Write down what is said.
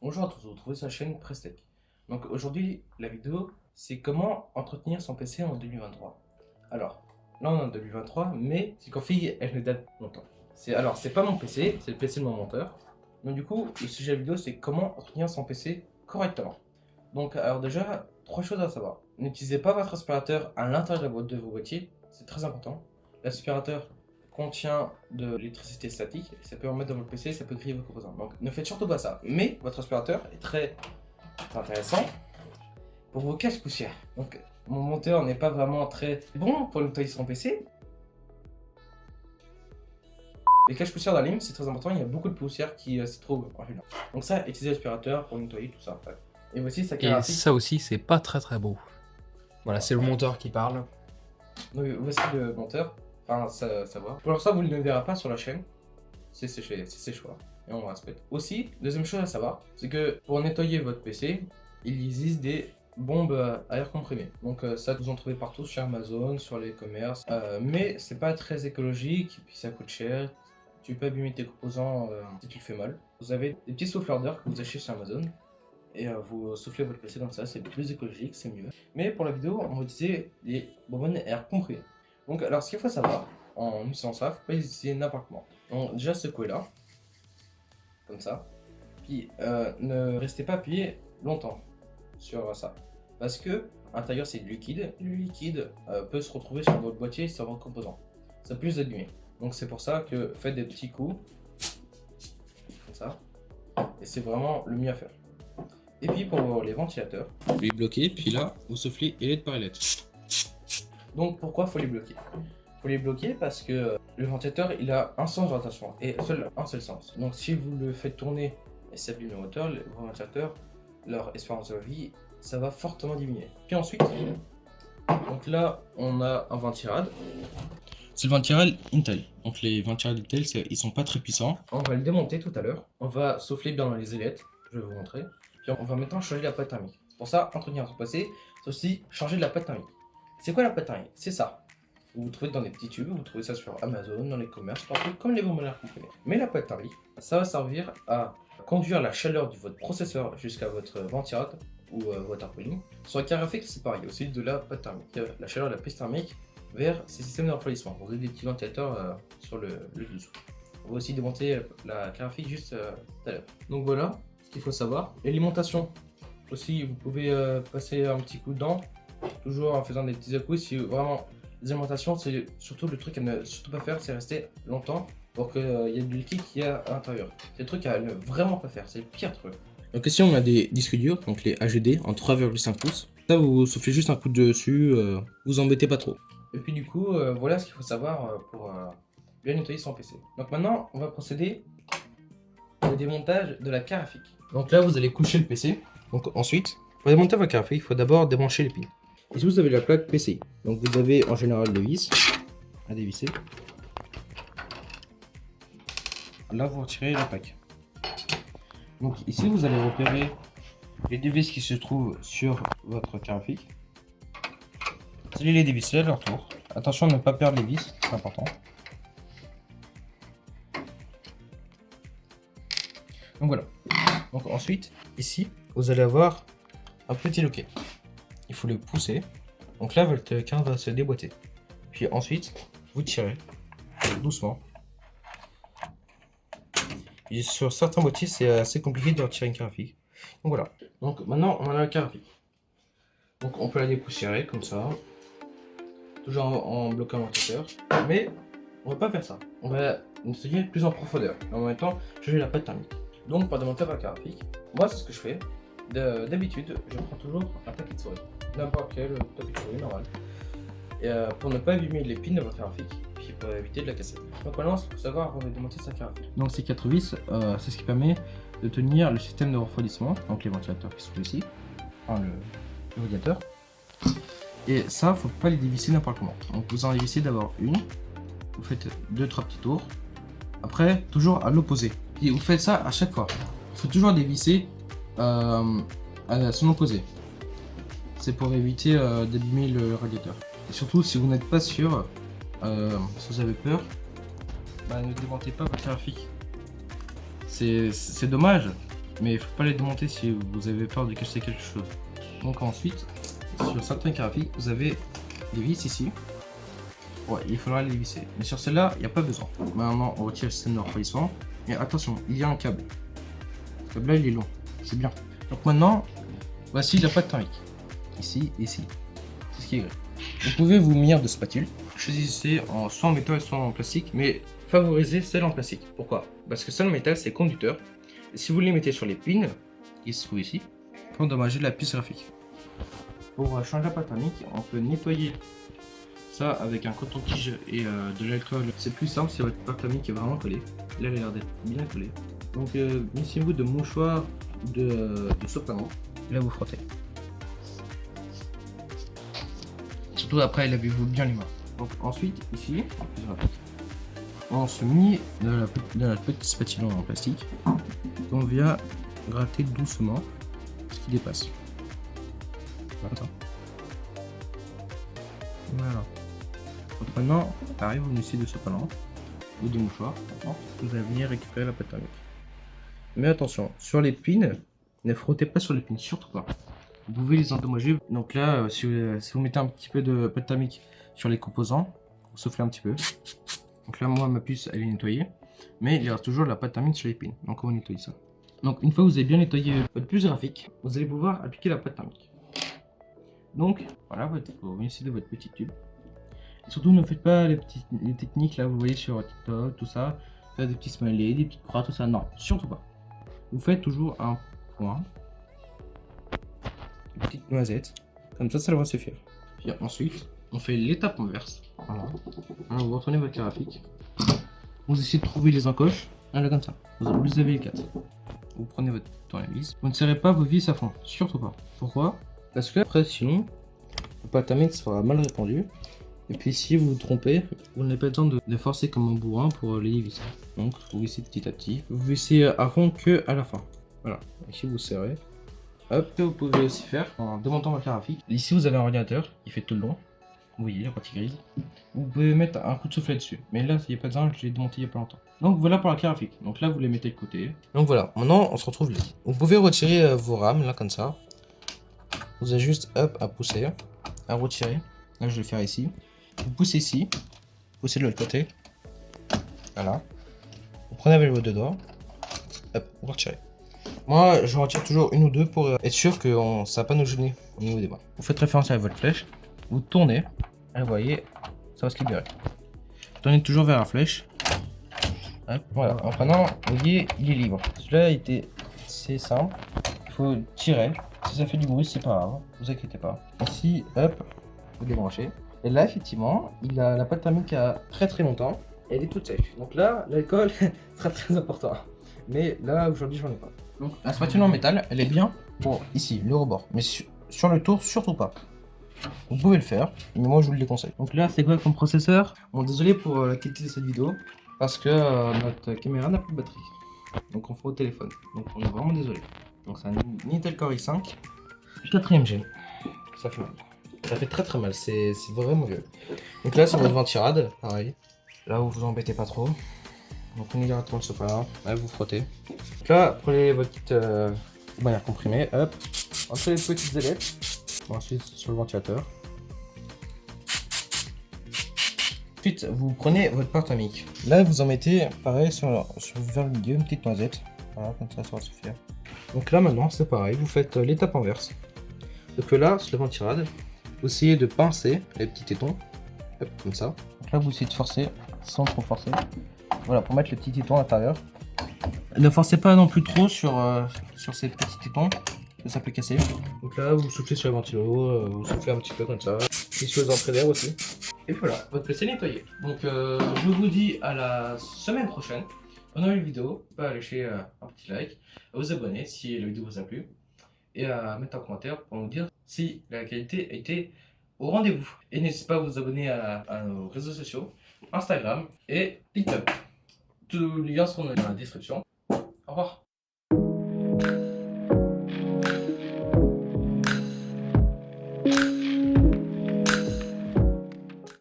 Bonjour à tous, vous retrouvez sur la chaîne Prestech. Donc aujourd'hui, la vidéo, c'est comment entretenir son PC en 2023. Alors, là on est en 2023, mais cette config, elle ne date pas longtemps. C'est pas mon PC, c'est le PC de mon monteur. Donc du coup, le sujet de la vidéo, c'est comment entretenir son PC correctement. Donc alors déjà, 3 choses à savoir. N'utilisez pas votre aspirateur à l'intérieur de la boîte de vos boîtiers, c'est très important. L'aspirateur contient de l'électricité statique, et ça peut en mettre dans votre PC, ça peut griller vos composants. Donc ne faites surtout pas ça. Mais votre aspirateur est très intéressant pour vos caches-poussières. Donc mon monteur n'est pas vraiment très bon pour nettoyer son PC. Les caches-poussières d'Alim, c'est très important, il y a beaucoup de poussière qui se trouve en général. Donc ça, utilisez l'aspirateur pour nettoyer tout ça. Ouais. Et voici sa Et graphique. ça aussi, c'est pas très beau. Voilà, c'est le monteur qui parle. Donc voici le monteur, enfin ça va. Pour l'instant, vous ne le verrez pas sur la chaîne, c'est ses choix, et on le respecte. Aussi, deuxième chose à savoir, c'est que pour nettoyer votre PC, il existe des bombes à air comprimé. Donc ça, vous en trouvez partout sur Amazon, sur les commerces, mais c'est pas très écologique, et puis ça coûte cher. Tu peux abîmer tes composants si tu le fais mal. Vous avez des petits souffleurs d'air que vous achetez sur Amazon. Et vous soufflez votre PC dans ça, c'est plus écologique, c'est mieux. Mais pour la vidéo, on va utiliser les bonbonnes à air comprimé. Donc alors ce qu'il faut savoir, en utilisant ça, il ne faut pas les utiliser n'importe comment. Donc déjà secouez là, comme ça. Puis ne restez pas appuyé longtemps sur ça. Parce que à l'intérieur c'est du liquide. Le liquide peut se retrouver sur votre boîtier et sur vos composants. Ça peut vous abîmer. Donc c'est pour ça que faites des petits coups. Comme ça. Et c'est vraiment le mieux à faire. Et puis pour les ventilateurs, vous les bloquez, puis là, vous soufflez ailette par ailette. Donc pourquoi faut les bloquer? Faut les bloquer parce que le ventilateur, il a un sens de rotation et un seul sens. Donc si vous le faites tourner et ça abîme le moteur, vos ventilateurs, leur espérance de vie, ça va fortement diminuer. Puis ensuite, donc là, on a un ventirad. C'est le ventirad Intel. Donc les ventirad Intel, ils sont pas très puissants. On va le démonter tout à l'heure. On va souffler bien dans les ailettes. Je vais vous montrer. Puis on va maintenant changer la pâte thermique. Pour ça, entretenir son PC, c'est aussi changer de la pâte thermique. C'est quoi la pâte thermique? C'est ça. Vous trouvez dans des petits tubes, vous trouvez ça sur Amazon, dans les commerces, partout, comme les bonbonnes à air comprimé. Mais la pâte thermique, ça va servir à conduire la chaleur de votre processeur jusqu'à votre ventirad ou votre air cooling. Sur la carafique, c'est pareil, aussi de la pâte thermique. La chaleur de la piste thermique vers ces systèmes de refroidissement. Vous avez des petits ventilateurs sur le dessous. On va aussi démonter la carafique juste tout à l'heure. Donc voilà ce qu'il faut savoir. L'alimentation aussi, vous pouvez passer un petit coup dedans, toujours en faisant des petits à-coups. Si vraiment l'alimentation, c'est surtout le truc à ne surtout pas faire, c'est rester longtemps pour qu'il y ait du liquide qui est à l'intérieur. C'est le truc à ne vraiment pas faire, c'est le pire truc. Donc ici on a des disques durs, donc les HDD en 3,5 pouces. Ça vous soufflez juste un coup dessus, vous embêtez pas trop. Et puis du coup, voilà ce qu'il faut savoir pour bien nettoyer son PC. Donc maintenant, on va procéder au démontage de la carafique. Donc là, vous allez coucher le PC. Donc ensuite, pour démonter votre carafique, il faut d'abord débrancher les pins. Ici, vous avez la plaque PCI. Donc vous avez en général des vis à dévisser. Là, vous retirez la plaque. Donc ici, vous allez repérer les deux vis qui se trouvent sur votre carafique. Vous allez les dévisser à leur tour. Attention à ne pas perdre les vis, c'est important. Donc voilà. Donc ensuite, ici, vous allez avoir un petit loquet. Il faut le pousser. Donc là, votre carte va se déboîter. Puis ensuite, vous tirez doucement. Et sur certains boîtiers, c'est assez compliqué de retirer une carafique. Donc voilà. Donc maintenant, on a la carafique. Donc on peut la dépoussiérer comme ça. Toujours en bloquant le ventilateur. Mais on va pas faire ça. On va nettoyer plus en profondeur. En même temps, changer la pâte thermique. Donc pour démonter votre carafique, moi c'est ce que je fais. D'habitude, je prends toujours un tapis de souris. N'importe quel tapis de souris normal. Et pour ne pas abîmer les pins de votre carafique, puis pour éviter de la casser. Donc maintenant, il faut savoir avant de démonter sa carafique. Donc ces 4 vis, c'est ce qui permet de tenir le système de refroidissement, donc les ventilateurs qui sont ici, enfin le radiateur. Et ça, faut pas les dévisser n'importe comment. Donc vous en dévissez d'abord une, vous faites 2-3 petits tours. Après, toujours à l'opposé. Et vous faites ça à chaque fois. Il faut toujours dévisser à son opposé. C'est pour éviter d'abîmer le radiateur. Et surtout, si vous n'êtes pas sûr, si vous avez peur, bah, ne démontez pas votre graphique. C'est dommage, mais il faut pas les démonter si vous avez peur de casser quelque chose. Donc ensuite, sur certains graphiques, vous avez des vis ici. Ouais, il faudra les visser. Mais sur celle-là, il n'y a pas besoin. Maintenant, on retire le système de refroidissement. Mais attention, il y a un câble. Ce câble-là, il est long. C'est bien. Donc maintenant, voici la pâte thermique. Ici, ici. C'est ce qui est gris. Vous pouvez vous munir de spatule. Choisissez soit en métal, soit en plastique. Mais favorisez celle en plastique. Pourquoi? Parce que celle en métal, c'est conducteur. Et si vous les mettez sur les pins, qui se trouvent ici, pour endommager la puce graphique. Pour changer la pâte thermique, on peut nettoyer ça avec un coton-tige et de l'alcool. C'est plus simple si votre pâte thermique est vraiment collée. Là, elle a l'air d'être bien collée. Donc, munissez-vous de mouchoirs de soprano. Là, vous frottez. Surtout après, lavez-vous bien les mains. Donc, ensuite, ici, on se mit dans la petite spatule en plastique. On vient gratter doucement ce qui dépasse. Comme ça. Voilà. Donc maintenant, pareil, vous munissez de soprano ou de mouchoirs. Vous allez venir récupérer la pâte thermique. Mais attention, sur les pins, ne frottez pas sur les pins, surtout pas. Vous pouvez les endommager. Donc là, si vous mettez un petit peu de pâte thermique sur les composants, vous soufflez un petit peu. Donc là, moi, ma puce, elle est nettoyée. Mais il y aura toujours la pâte thermique sur les pins. Donc on va nettoyer ça. Donc une fois que vous avez bien nettoyé votre puce graphique, vous allez pouvoir appliquer la pâte thermique. Donc voilà, vous munissez de votre petit tube. Et surtout, ne faites pas les techniques là, vous voyez sur TikTok, tout ça. Faire des petits smileys, des petites croix, tout ça. Non, surtout pas. Vous faites toujours un point. Une petite noisette. Comme ça va suffire. Puis ensuite, on fait l'étape inverse. Voilà. Alors, vous retournez votre graphique. Vous essayez de trouver les encoches. Là, comme ça. Vous avez les 4. Vous prenez votre tournevis. Vous ne serrez pas vos vis à fond. Surtout pas. Pourquoi? Parce que après, sinon, le pâte thermique sera mal répandu. Et puis si vous vous trompez, vous n'avez pas besoin de forcer comme un bourrin pour les visser. Donc vous vissez petit à petit. Vous vissez à fond que à la fin. Voilà. Ici vous serrez. Hop, vous pouvez aussi faire en démontant votre graphique. Ici vous avez un ordinateur qui fait tout le long. Vous voyez la partie grise. Vous pouvez mettre un coup de soufflet dessus. Mais là, il n'y a pas besoin, je l'ai démonté il n'y a pas longtemps. Donc voilà pour la graphique. Donc là vous les mettez de côté. Donc voilà, maintenant on se retrouve là. Vous pouvez retirer vos rames là comme ça. Vous avez juste hop à pousser, à retirer. Là je vais le faire ici. Vous poussez ici, poussez de l'autre côté. Voilà. Vous prenez avec vos deux doigts. Hop, vous retirez. Moi, je retire toujours une ou deux pour être sûr que ça va pas nous gêner au niveau des bras. Vous faites référence avec votre flèche. Vous tournez. Et vous voyez, ça va se libérer. Tournez toujours vers la flèche. Hop, voilà. En prenant, vous voyez, il est libre. Celui-là, c'est simple. Il faut tirer. Si ça fait du bruit, c'est pas grave. Vous inquiétez pas. Ici, hop, vous débranchez. Et là, effectivement, il a la pâte thermique à très longtemps. Et elle est toute sèche. Donc là, l'alcool sera très important. Mais là, aujourd'hui, j'en ai pas. Donc la spatule en métal, elle est bien pour ici, le rebord. Mais sur le tour, surtout pas. Vous pouvez le faire, mais moi, je vous le déconseille. Donc là, c'est quoi comme processeur? Bon, désolé pour la qualité de cette vidéo. Parce que notre caméra n'a plus de batterie. Donc on fait au téléphone. Donc on est vraiment désolé. Donc c'est un Intel Core i5. 4ème gen. Ça fait mal. Ça fait très mal, c'est vraiment vieux. Donc là, c'est votre ventirade, pareil. Là, vous vous embêtez pas trop. Donc prenez directement le sofa là, vous frottez. Donc là, prenez votre petite manière comprimée, hop, entre les petites ailettes. Ensuite, sur le ventilateur. Ensuite, vous prenez votre pâte thermique. Là, vous en mettez, pareil, vers le milieu, une petite noisette. Voilà, comme ça va suffire. Donc là, maintenant, c'est pareil, vous faites l'étape inverse. Donc là, sur le ventirade, vous essayez de pincer les petits tétons, hop, comme ça. Donc là, vous essayez de forcer, sans trop forcer. Voilà, pour mettre les petits tétons à l'intérieur. Ne forcez pas non plus trop sur ces petits tétons, ça peut casser. Donc là, vous soufflez sur le ventilo, vous soufflez un petit peu comme ça. Et sur les entrées d'air aussi. Et voilà, votre PC est nettoyé. Donc je vous dis à la semaine prochaine. Pour une nouvelle vidéo, pas à lâcher un petit like, à vous abonner si la vidéo vous a plu. Et à mettre un commentaire pour nous dire si la qualité a été au rendez-vous. Et n'hésitez pas à vous abonner à nos réseaux sociaux, Instagram et TikTok. Tous les liens seront dans la description. Au revoir.